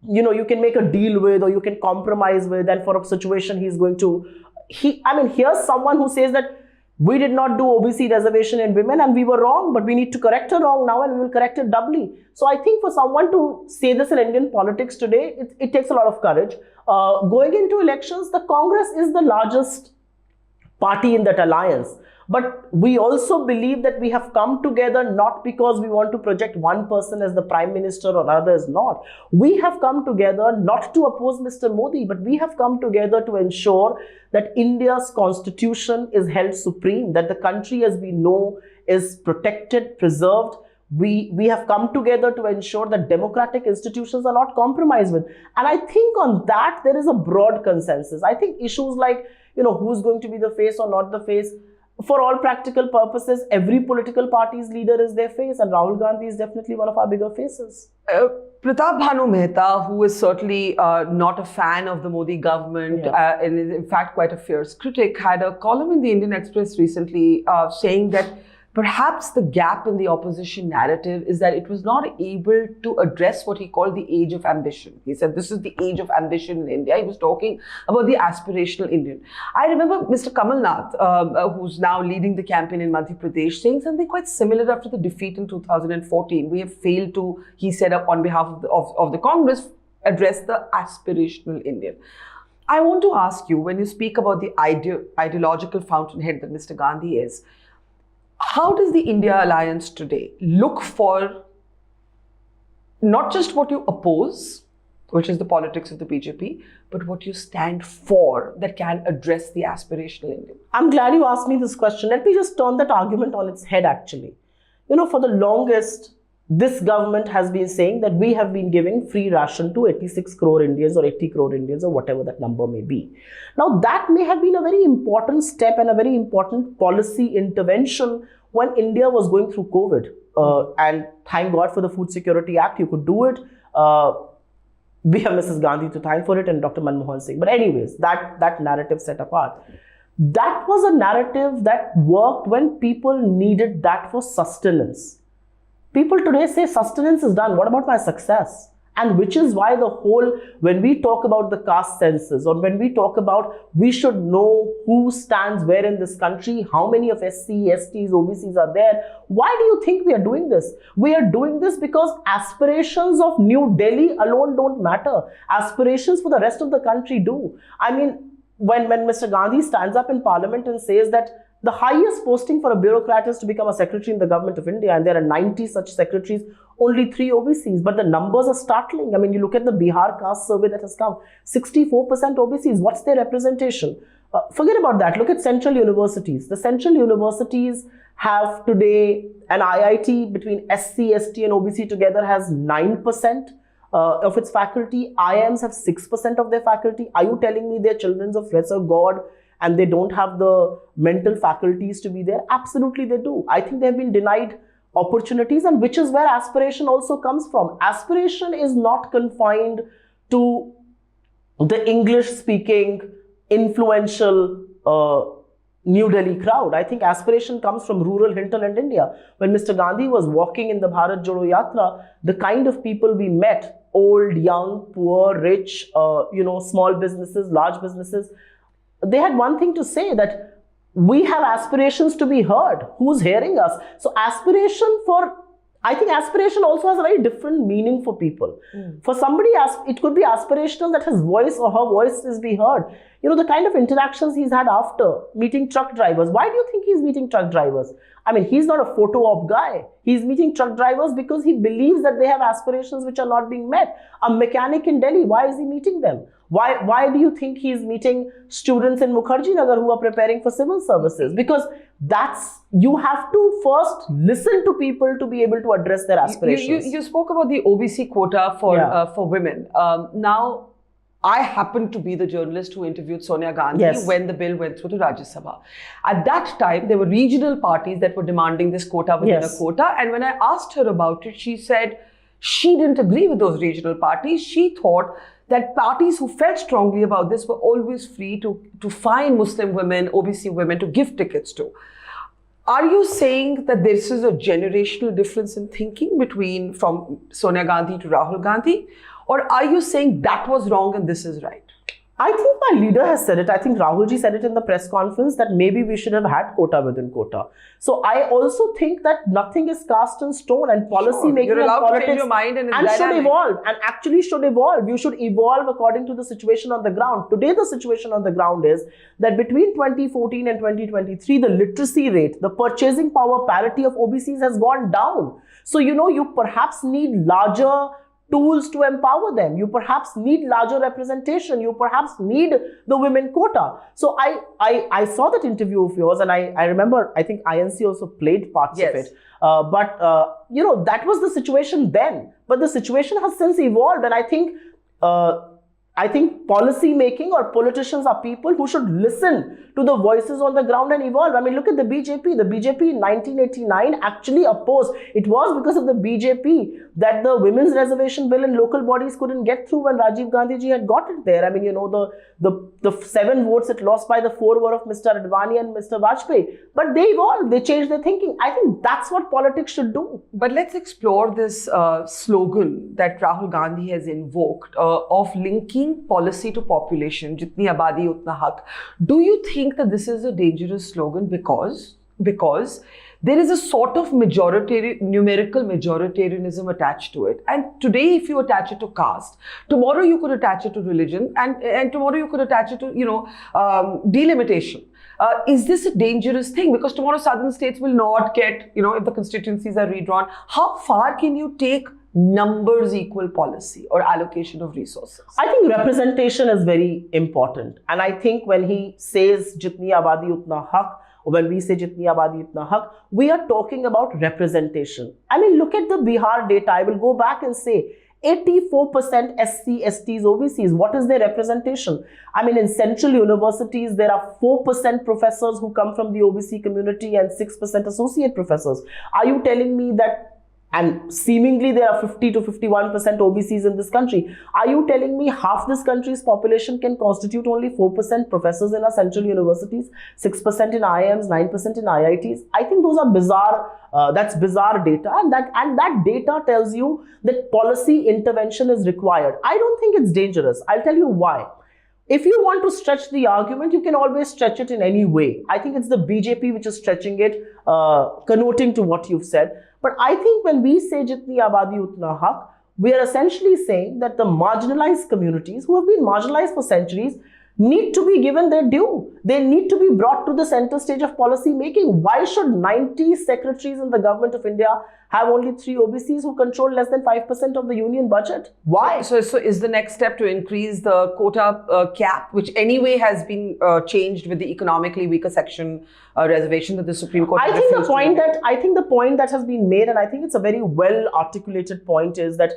you can make a deal with or you can compromise with, and for a situation he's going to, here's someone who says that we did not do OBC reservation in women and we were wrong, but we need to correct a wrong now and we will correct it doubly. So I think for someone to say this in Indian politics today, it takes a lot of courage. Going into elections, the Congress is the largest party in that alliance. But we also believe that we have come together not because we want to project one person as the Prime Minister or others not. We have come together not to oppose Mr. Modi, but we have come together to ensure that India's constitution is held supreme, that the country as we know is protected, preserved. We have come together to ensure that democratic institutions are not compromised with. And I think on that, there is a broad consensus. I think issues like, who's going to be the face or not the face, for all practical purposes, every political party's leader is their face, and Rahul Gandhi is definitely one of our bigger faces. Pratap Bhanu Mehta, who is certainly not a fan of the Modi government, and is in fact quite a fierce critic, had a column in the Indian Express recently saying that perhaps the gap in the opposition narrative is that it was not able to address what he called the age of ambition. He said this is the age of ambition in India. He was talking about the aspirational Indian. I remember Mr. Kamal Nath, who's now leading the campaign in Madhya Pradesh, saying something quite similar after the defeat in 2014. We have failed to, he said, on behalf of the Congress, address the aspirational Indian. I want to ask you, when you speak about the ideological fountainhead that Mr. Gandhi is, how does the India Alliance today look for not just what you oppose, which is the politics of the BJP, but what you stand for that can address the aspirational Indian? I'm glad you asked me this question. Let me just turn that argument on its head, actually. For the longest, this government has been saying that we have been giving free ration to 86 crore Indians or 80 crore Indians or whatever that number may be. Now, that may have been a very important step and a very important policy intervention when India was going through COVID. And thank God for the Food Security Act, you could do it. We have Mrs. Gandhi to thank for it and Dr. Manmohan Singh. But anyways, that narrative set apart. That was a narrative that worked when people needed that for sustenance. People today say sustenance is done. What about my success? And which is why when we talk about the caste census, or when we talk about we should know who stands where in this country, how many of SC, STs, OBCs are there. Why do you think we are doing this? We are doing this because aspirations of New Delhi alone don't matter. Aspirations for the rest of the country do. I mean, when Mr. Gandhi stands up in Parliament and says that the highest posting for a bureaucrat is to become a secretary in the government of India, and there are 90 such secretaries, only 3 OBCs, but the numbers are startling. I mean, you look at the Bihar caste survey that has come, 64% OBCs. What's their representation? Forget about that. Look at central universities. The central universities have today an IIT between SC, ST and OBC together has 9% of its faculty. IIMs have 6% of their faculty. Are you telling me they're children of lesser God and they don't have the mental faculties to be there? Absolutely they do. I think they've been denied opportunities, and which is where aspiration also comes from. Aspiration is not confined to the English-speaking, influential New Delhi crowd. I think aspiration comes from rural hinterland India. When Mr. Gandhi was walking in the Bharat Jodo Yatra, the kind of people we met, old, young, poor, rich, small businesses, large businesses, they had one thing to say, that we have aspirations to be heard. Who's hearing us? So I think aspiration also has a very different meaning for people. For somebody, it could be aspirational that his voice or her voice is be heard. The kind of interactions he's had after meeting truck drivers. Why do you think he's meeting truck drivers? I mean, he's not a photo op guy. He's meeting truck drivers because he believes that they have aspirations which are not being met. A mechanic in Delhi, why is he meeting them? Why do you think he's meeting students in Mukherjee Nagar who are preparing for civil services? Because you have to first listen to people to be able to address their aspirations. You spoke about the OBC quota for women. Now, I happened to be the journalist who interviewed Sonia Gandhi when the bill went through the Rajya Sabha. At that time, there were regional parties that were demanding this quota within a quota. And when I asked her about it, she said she didn't agree with those regional parties. She thought that parties who felt strongly about this were always free to find Muslim women, OBC women to give tickets to. Are you saying that this is a generational difference in thinking from Sonia Gandhi to Rahul Gandhi? Or are you saying that was wrong and this is right? I think my leader has said it. I think Rahul ji said it in the press conference that maybe we should have had quota within quota. So I also think that nothing is cast in stone, and policy making You're allowed and politics to change your mind and should evolve, and actually should evolve. You should evolve according to the situation on the ground. Today, the situation on the ground is that between 2014 and 2023, the literacy rate, the purchasing power parity of OBCs has gone down. So, you perhaps need larger tools to empower them. You perhaps need larger representation. You perhaps need the women quota. So I saw that interview of yours, and I remember, I think INC also played parts of it. But that was the situation then. But the situation has since evolved, and I think policy making or politicians are people who should listen to the voices on the ground and evolve. I mean, look at the BJP. The BJP in 1989 actually opposed. It was because of the BJP that the women's reservation bill in local bodies couldn't get through when Rajiv Gandhi ji had got it there. I mean, the 7 votes it lost by, the 4 were of Mr. Advani and Mr. Vajpayee. But they evolved. They changed their thinking. I think that's what politics should do. But let's explore this slogan that Rahul Gandhi has invoked of linking policy to population, jitni abadi utna haq. Do you think that this is a dangerous slogan because there is a sort of numerical majoritarianism attached to it? And today, if you attach it to caste, tomorrow you could attach it to religion, and tomorrow you could attach it to delimitation. Is this a dangerous thing? Because tomorrow southern states will not get, if the constituencies are redrawn, how far can you take numbers equal policy or allocation of resources? I think representation is very important. And I think when he says jitni abadi utna haq, or when we say jitni abadi utna haq, we are talking about representation. I mean, look at the Bihar data. I will go back and say 84% SC, STs, OBCs. What is their representation? I mean, in central universities, there are 4% professors who come from the OBC community and 6% associate professors. Are you telling me that, and seemingly there are 50 to 51% OBCs in this country, are you telling me half this country's population can constitute only 4% professors in our central universities, 6% in IIMs, 9% in IITs? I think those are bizarre. That's bizarre data, and that data tells you that policy intervention is required. I don't think it's dangerous. I'll tell you why. If you want to stretch the argument, you can always stretch it in any way. I think it's the BJP which is stretching it, connoting to what you've said. But I think when we say jitni abadi utna haq, we are essentially saying that the marginalized communities who have been marginalized for centuries need to be given their due. They need to be brought to the center stage of policy making. Why should 90 secretaries in the government of India have only 3 OBCs who control less than 5% of the union budget? Why? So is the next step to increase the quota cap, which anyway has been changed with the economically weaker section reservation that the Supreme Court I think the point that has been made, and I think it's a very well articulated point, is that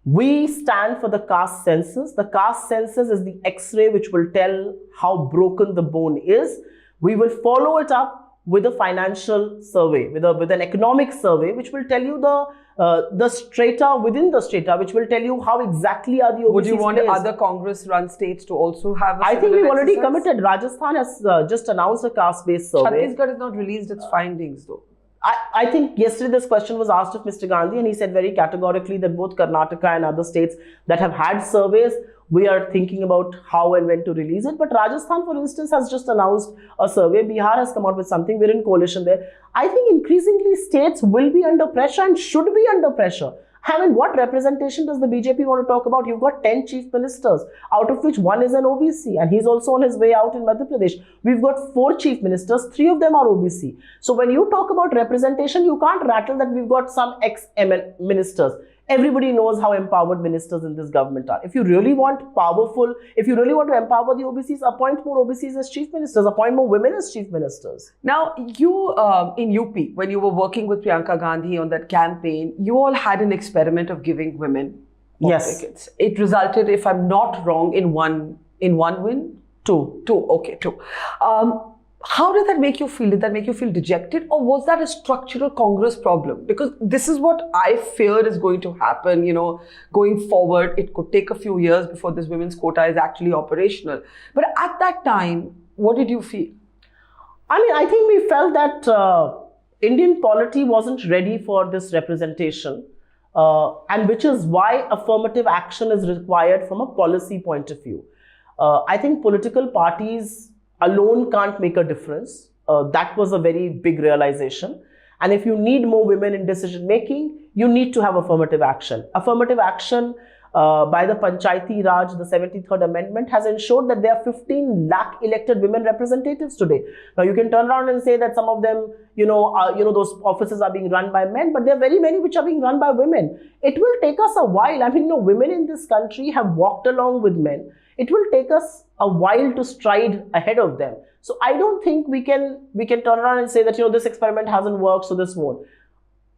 we stand for the caste census. The caste census is the X-ray which will tell how broken the bone is. We will follow it up with a financial survey, with an economic survey, which will tell you the strata within the strata, which will tell you how exactly are the OBCs. Would you want placed. other Congress-run states to also have a I think we've already exercise? committed. Rajasthan has just announced a caste-based survey. Chhattisgarh has not released its findings though. I think yesterday this question was asked of Mr. Gandhi, and he said very categorically that both Karnataka and other states that have had surveys, we are thinking about how and when to release it. But Rajasthan, for instance, has just announced a survey. Bihar has come out with something. We're in coalition there. I think increasingly states will be under pressure and should be under pressure. I mean, what representation does the BJP want to talk about? You've got 10 chief ministers, out of which 1 is an OBC, and he's also on his way out in Madhya Pradesh. We've got 4 chief ministers, 3 of them are OBC. So when you talk about representation, you can't rattle that we've got some ex-ministers. Everybody knows how empowered ministers in this government are. If you really want to empower the OBCs, appoint more OBCs as chief ministers, appoint more women as chief ministers. Now, you in UP, when you were working with Priyanka Gandhi on that campaign, you all had an experiment of giving women more tickets. It resulted, if I'm not wrong, in one win? 2. Okay, 2. How did that make you feel? Did that make you feel dejected, or was that a structural Congress problem? Because this is what I fear is going to happen, going forward. It could take a few years before this women's quota is actually operational. But at that time, what did you feel? I mean, I think we felt that Indian polity wasn't ready for this representation, and which is why affirmative action is required from a policy point of view. I think political parties alone can't make a difference. That was a very big realization. And if you need more women in decision making, you need to have affirmative action. Affirmative action by the Panchayati Raj, the 73rd Amendment, has ensured that there are 15 lakh elected women representatives today. Now you can turn around and say that some of them, those offices are being run by men, but there are very many which are being run by women. It will take us a while. I mean, women in this country have walked along with men. It will take us a while to stride ahead of them. So I don't think we can turn around and say that, this experiment hasn't worked, so this won't.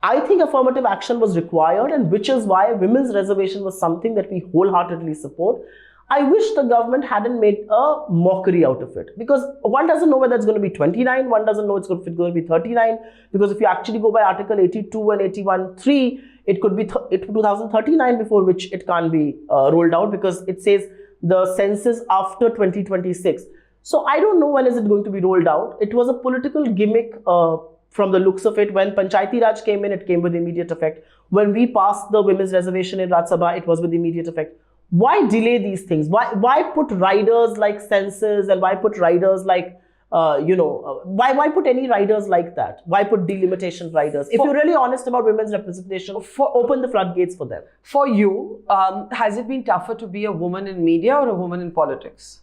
I think affirmative action was required, and which is why women's reservation was something that we wholeheartedly support. I wish the government hadn't made a mockery out of it, because one doesn't know whether it's going to be 29, one doesn't know if it's going to be 39, because if you actually go by Article 82 and 81(3), it could be 2039 before which it can't be rolled out, because it says the census after 2026. So I don't know when is it going to be rolled out. It was a political gimmick from the looks of it. When Panchayati Raj came in, it came with immediate effect. When we passed the women's reservation in Raj Sabha, it was with immediate effect. Why delay these things? Why put riders like Census, and why put riders like, why put any riders like that? Why put delimitation riders? If you're really honest about women's representation, open the floodgates for them. For you, has it been tougher to be a woman in media or a woman in politics?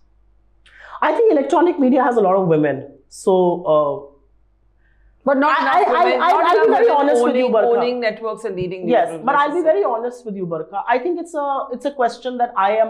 I think electronic media has a lot of women. So, but I'll be very honest with you, Barkha. Owning networks and leading news. Yes, but I'll be very honest with you, Barkha. I think it's a question that I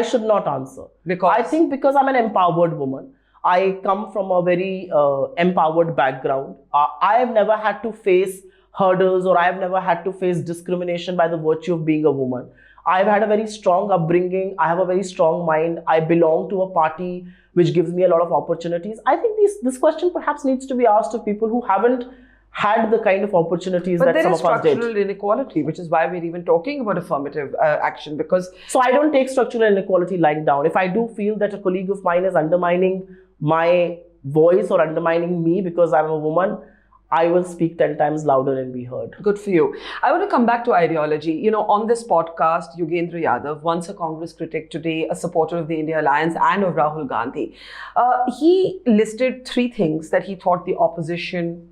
should not answer. Because? I think because I'm an empowered woman. I come from a very empowered background. I have never had to face hurdles, or I have never had to face discrimination by the virtue of being a woman. I've had a very strong upbringing. I have a very strong mind. I belong to a party which gives me a lot of opportunities. I think this question perhaps needs to be asked of people who haven't had the kind of opportunities that some of us did. But there is structural inequality, which is why we're even talking about affirmative action, because... So I don't take structural inequality lying down. If I do feel that a colleague of mine is undermining my voice or undermining me because I'm a woman, I will speak 10 times louder and be heard. Good for you. I want to come back to ideology. On this podcast, Yogendra Yadav, once a Congress critic, today a supporter of the India Alliance and of Rahul Gandhi, he listed 3 things that he thought the opposition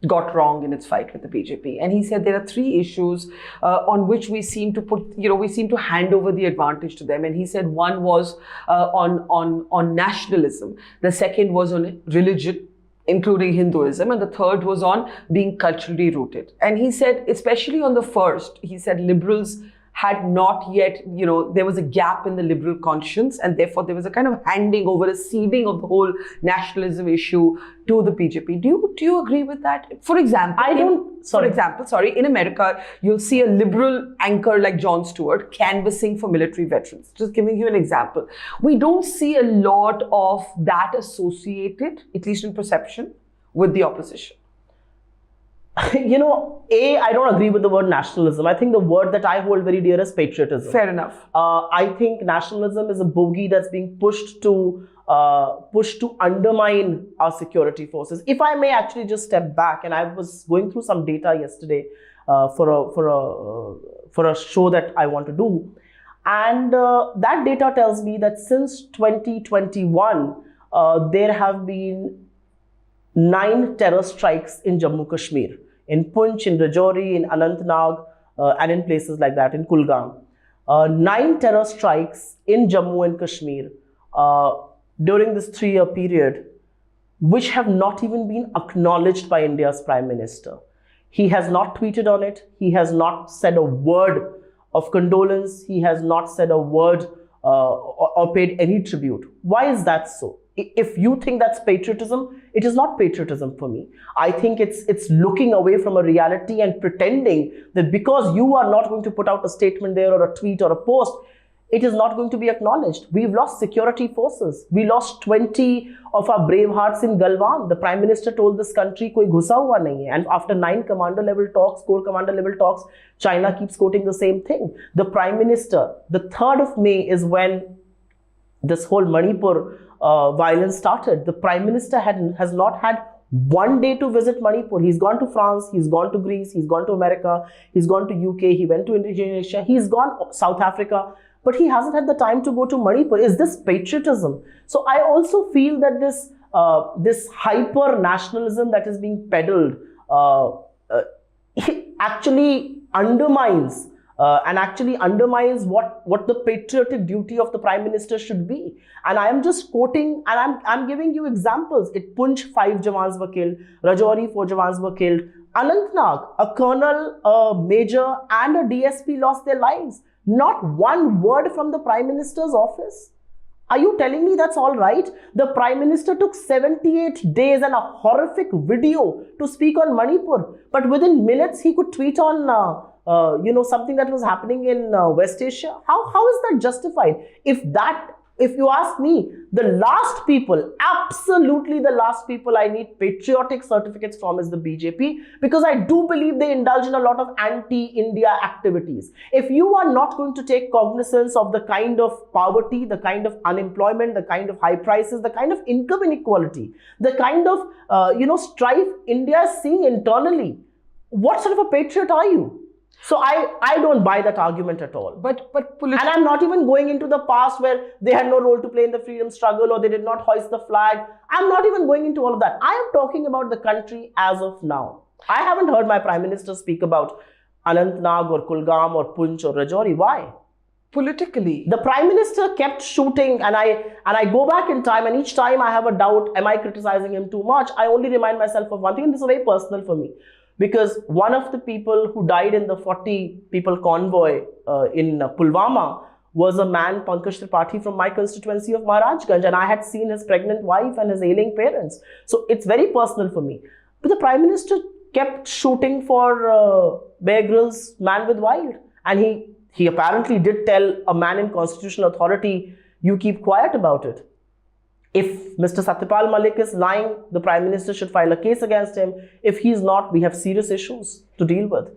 got wrong in its fight with the BJP. And he said there are 3 issues on which we seem to hand over the advantage to them. And he said one was on nationalism. The second was on religion, including Hinduism, and the third was on being culturally rooted. And he said, especially on the first, he said liberals had not yet, there was a gap in the liberal conscience, and therefore there was a kind of handing over, a ceding of the whole nationalism issue to the BJP. Do you agree with that? For example, in America, you'll see a liberal anchor like Jon Stewart canvassing for military veterans. Just giving you an example. We don't see a lot of that associated, at least in perception, with the opposition. I don't agree with the word nationalism. I think the word that I hold very dear is patriotism. Fair enough. I think nationalism is a bogey that's being pushed to undermine our security forces. If I may actually just step back, and I was going through some data yesterday for a show that I want to do, and that data tells me that since 2021, there have been 9 terror strikes in Jammu Kashmir, in Poonch, in Rajouri, in Anantnag, and in places like that, in Kulgam. 9 terror strikes in Jammu and Kashmir during this 3-year period, which have not even been acknowledged by India's Prime Minister. He has not tweeted on it. He has not said a word of condolence. He has not said a word or paid any tribute. Why is that so? If you think that's patriotism, it is not patriotism for me. I think it's looking away from a reality and pretending that because you are not going to put out a statement there or a tweet or a post, it is not going to be acknowledged. We've lost security forces. We lost 20 of our brave hearts in Galwan. The Prime Minister told this country, koi ghusa hua nahi hai. And after 9 commander level talks, Corps commander level talks, China keeps quoting the same thing. The Prime Minister, the 3rd of May is when this whole Manipur violence started. The Prime Minister has not had one day to visit Manipur. He's gone to France, he's gone to Greece, he's gone to America, he's gone to UK, he went to Indonesia, he's gone South Africa. but he hasn't had the time to go to Manipur. Is this patriotism? So I also feel that this hyper nationalism that is being peddled actually undermines what the patriotic duty of the Prime Minister should be. And I am just quoting, and I'm giving you examples. At Punch, 5 Jawans were killed. Rajouri, 4 Jawans were killed. Anantnag, a colonel, a major, and a DSP lost their lives. Not one word from the Prime Minister's office. Are you telling me that's all right? The Prime Minister took 78 days and a horrific video to speak on Manipur. But within minutes, he could tweet on something that was happening in West Asia. How is that justified? If you ask me, the last people, absolutely the last people I need patriotic certificates from is the BJP, because I do believe they indulge in a lot of anti-India activities. If you are not going to take cognizance of the kind of poverty, the kind of unemployment, the kind of high prices, the kind of income inequality, the kind of strife India is seeing internally, what sort of a patriot are you? So I don't buy that argument at all. But and I'm not even going into the past where they had no role to play in the freedom struggle or they did not hoist the flag. I'm not even going into all of that. I am talking about the country as of now. I haven't heard my Prime Minister speak about Anantnag or Kulgam or Punch or Rajouri. Why? Politically, the Prime Minister kept shooting, and I go back in time, and each time I have a doubt, am I criticizing him too much? I only remind myself of one thing, and this is very personal for me. Because one of the people who died in the 40 people convoy in Pulwama was a man, Pankaj Tripathi, from my constituency of Maharajganj, and I had seen his pregnant wife and his ailing parents. So it's very personal for me. But the Prime Minister kept shooting for Bear Grylls' Man with Wild, and he apparently did tell a man in constitutional authority, you keep quiet about it. If Mr. Satyapal Malik is lying, the Prime Minister should file a case against him. If he's not, we have serious issues to deal with.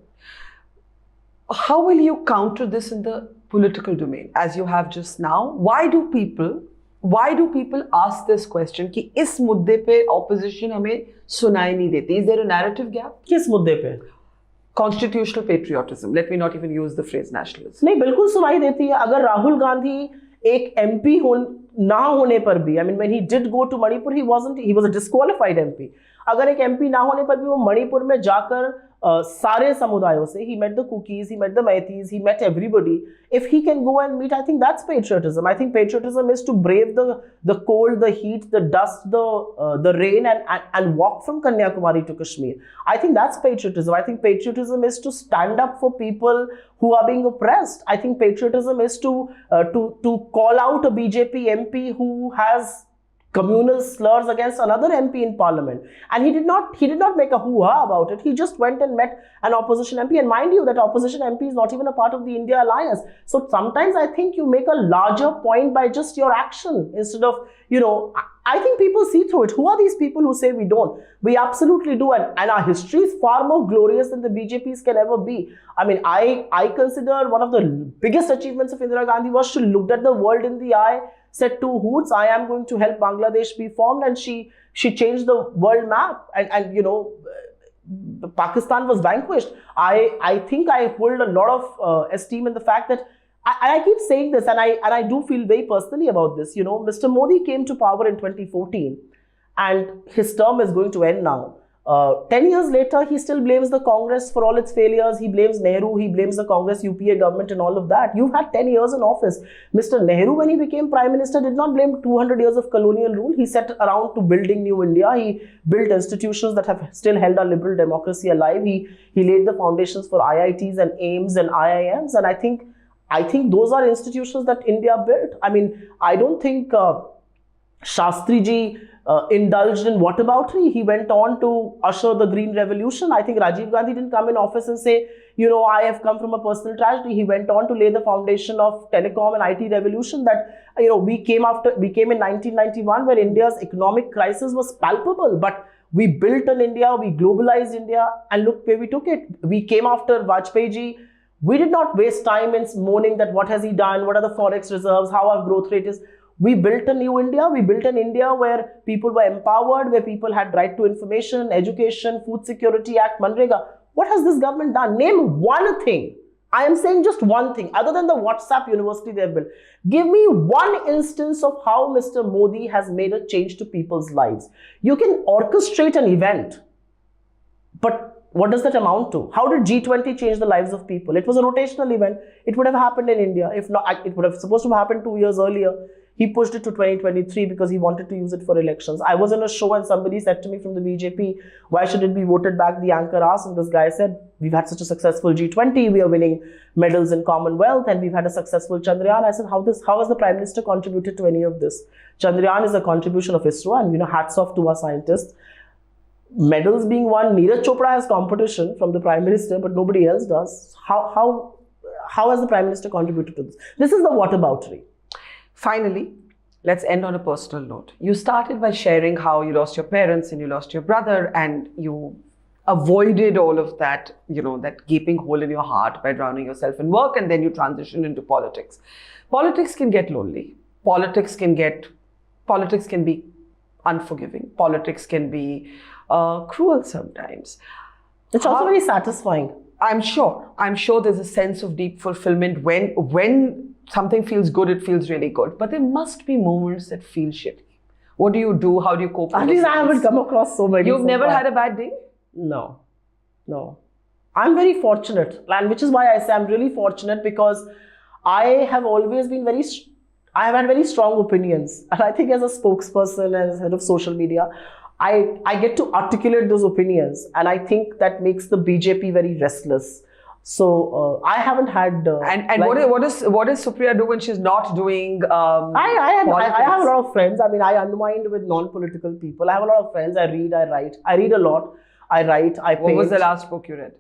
How will you counter this in the political domain, as you have just now? Why do people ask this question कि इस मुद्दे पे opposition हमें सुनाई नहीं देती? Is there a narrative gap? किस मुद्दे पे? Constitutional patriotism. Let me not even use the phrase nationalism. नहीं, बिल्कुल सुनाई देती है. अगर राहुल गांधी एक MP ना होने पर भी, I mean, when he did go to Manipur, he was a disqualified MP. अगर एक MP ना होने पर भी वो मणिपुर में जाकर सारे समुदायों से, he met the Kukis, he met the Meiteis, he met everybody. If he can go and meet, I think that's patriotism. I think patriotism is to brave the cold, the heat, the dust, the rain, and walk from Kanyakumari to Kashmir. I think that's patriotism. I think patriotism is to stand up for people who are being oppressed. I think patriotism is to call out a BJP MP who has communal slurs against another MP in Parliament, and he did not make a hoo-ha about it. He just went and met an opposition MP, and mind you, that opposition MP is not even a part of the India alliance. So sometimes I think you make a larger point by just your action instead of, I think people see through it. Who are these people who say we don't? We absolutely do, and our history is far more glorious than the BJP's can ever be. I mean, I consider one of the biggest achievements of Indira Gandhi was she looked at the world in the eye, said two hoots, I am going to help Bangladesh be formed, and she changed the world map, and Pakistan was vanquished. I think I hold a lot of esteem in the fact that, I keep saying this, and I do feel very personally about this. Mr. Modi came to power in 2014, and his term is going to end now. 10 years later, he still blames the Congress for all its failures. He blames Nehru, he blames the Congress UPA government and all of that. You've had 10 years in office. Mr. Nehru, when he became Prime Minister, did not blame 200 years of colonial rule. He set around to building new India. He built institutions that have still held our liberal democracy alive. He laid the foundations for IITs and AIIMS and IIMs. And I think those are institutions that India built. I mean, I don't think Shastri ji indulged in Whataboutery. He went on to usher the Green Revolution. I think Rajiv Gandhi didn't come in office and say, I have come from a personal tragedy. He went on to lay the foundation of telecom and IT revolution that, we came in 1991, where India's economic crisis was palpable. But we built an India, we globalized India, and look where we took it. We came after Vajpayee ji. We did not waste time in moaning that what has he done, what are the forex reserves, how our growth rate is. We built a new India. We built an India where people were empowered, where people had right to information, education, Food Security Act, Manrega. What has this government done? Name one thing I am saying just one thing, other than the WhatsApp university they've built. Give me one instance of how Mr. Modi has made a change to people's lives. You can orchestrate an event, but what does that amount to? How did G20 change the lives of people? It was a rotational event. It would have happened in India. If not, it would have supposed to have happened 2 years earlier. He pushed it to 2023 because he wanted to use it for elections. I was in a show and somebody said to me from the BJP, why should it be voted back? The anchor asked, and this guy said, we've had such a successful G20, we are winning medals in Commonwealth, and we've had a successful Chandrayaan. I said, how has the Prime Minister contributed to any of this? Chandrayaan is a contribution of ISRO, and hats off to our scientists. Medals being won, Neeraj Chopra has competition from the Prime Minister, but nobody else does. How has the Prime Minister contributed to this? This is the whataboutery. Finally, let's end on a personal note. You started by sharing how you lost your parents and you lost your brother and you avoided all of that, that gaping hole in your heart by drowning yourself in work, and then you transitioned into politics. Politics can get lonely. Politics can be unforgiving. Politics can be cruel sometimes. It's also very satisfying. I'm sure there's a sense of deep fulfillment when something feels good, it feels really good. But there must be moments that feel shitty. What do you do? How do you cope with At least I haven't come across so many. You've never had a bad day? No. I'm very fortunate. And which is why I say I'm really fortunate, because I have always been I have had very strong opinions. And I think as a spokesperson, as head of social media, I get to articulate those opinions. And I think that makes the BJP very restless. So I haven't had. And what does Supriya do when she's not doing? I have a lot of friends. I mean, I unwind with non-political people. I have a lot of friends. I read. I write. I read a lot. I write. I paint. What was the last book you read?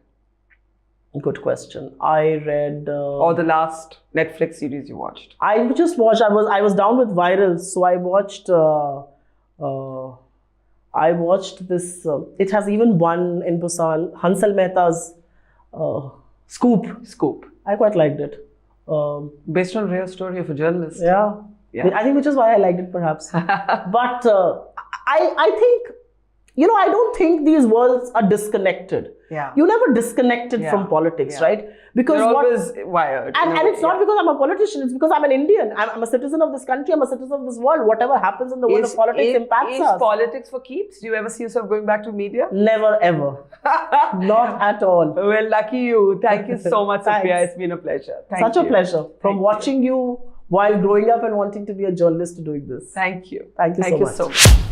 Good question. I read. Or the last Netflix series you watched? I just watched. I was down with virals, so I watched. I watched this. It has even won in Busan. Hansal Mehta's. Scoop. I quite liked it. Based on a real story of a journalist. Yeah. I think which is why I liked it perhaps. But I think, I don't think these worlds are disconnected. Yeah. You never disconnected from politics, right? Because you're always wired. And it's not because I'm a politician, it's because I'm an Indian. I'm a citizen of this country, I'm a citizen of this world. Whatever happens in the world of politics impacts us. Is politics for keeps? Do you ever see yourself going back to media? Never ever. Not at all. Well, lucky you. Thank you so much, Supriya. It's been a pleasure. Such a pleasure. From watching you while growing up and wanting to be a journalist to doing this. Thank you. Thank you so much.